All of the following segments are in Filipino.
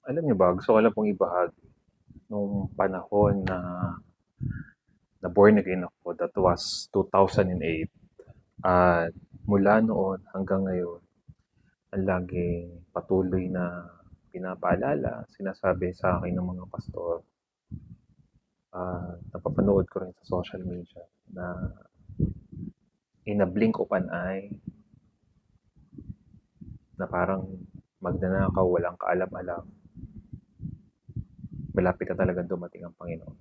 Alam niyo ba, gusto ko lang pong ibahagi nung panahon na born again ako. That was 2008. At mula noon hanggang ngayon, ang laging patuloy na pinapaalala, sinasabi sa akin ng mga pastor, napapanood ko rin sa social media na in a blink of an eye, na parang magnanakaw, walang kaalam-alam, malapit na talagang dumating ang Panginoon.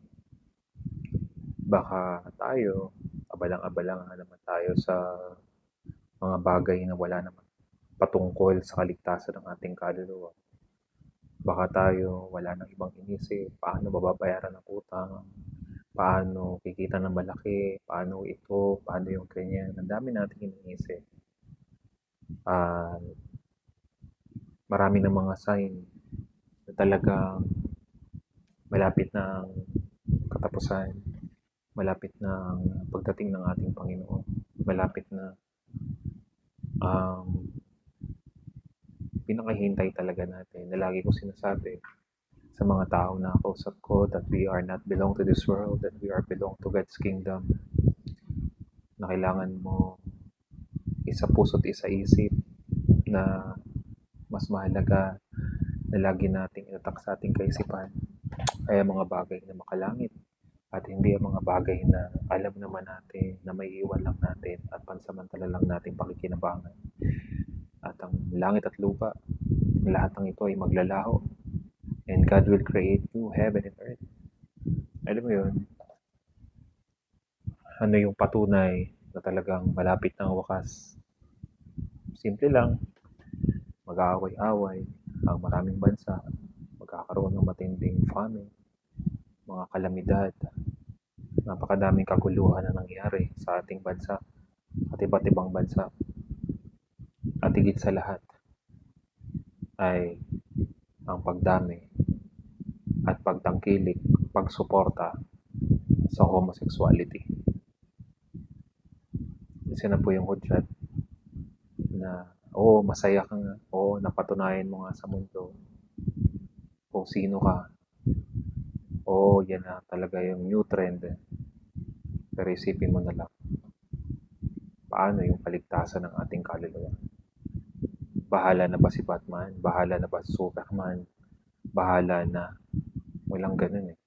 Baka tayo, abalang-abala nga naman tayo sa mga bagay na wala naman patungkol sa kaligtasan ng ating kaluluwa. Baka tayo wala nang ibang inisip, paano mababayaran ang utang, paano kikita ng malaki, paano ito, paano yung ganyan. Ang dami nating iniisip. At marami ng mga sign na talagang malapit na ang katapusan, malapit na ang pagdating ng ating Panginoon, malapit na ang pinakahintay talaga natin na lagi ko sinasabi sa mga tao na kausap ko that we are not belong to this world, that we are belong to God's kingdom, na kailangan mo isa puso't isa isip na mas mahalaga na lagi nating itatak sa ating kaisipan ay ang mga bagay na makalangit at hindi ang mga bagay na alam naman natin na may iwan lang natin at pansamantala lang natin pakikinabangan. At ang langit at lupa, lahat ng ito ay maglalaho, and God will create new heaven and earth. Alam mo yun, ano yung patunay na talagang malapit na ang wakas? Simple lang, mag-aaway-away ang maraming bansa, magkakaroon ng matinding famine, mga kalamidad, napakadaming kaguluhan na nangyari sa ating bansa at iba't ibang bansa. At higit sa lahat ay ang pagdami at pagtangkilik, pagsuporta sa homosexuality. Isa na po yung hudyat na, masaya ka nga, napatunayan mo nga sa mundo kung sino ka. Yan na talaga yung new trend. Pero isipin mo na lang, paano yung kaligtasan ng ating kaluluwa? Bahala na ba si Batman? Bahala na ba si Superman? Bahala na. Walang ganun eh.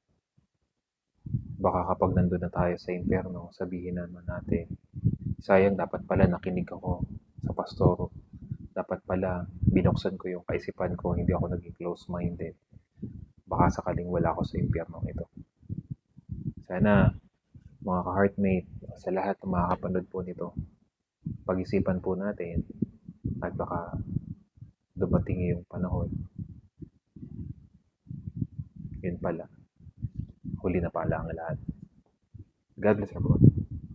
Baka kapag nandun na tayo sa impyerno, sabihin naman natin, sayang, dapat pala nakinig ako sa pastor. Dapat pala binuksan ko yung kaisipan ko, hindi ako naging close-minded. Baka sakaling wala ako sa impyerno ito. Sana, mga ka-heartmate, sa lahat ng makakapanood po nito, pag-isipan po natin at baka dumating yung panahon. Yun pala, huli na pala ang lahat. God bless everyone.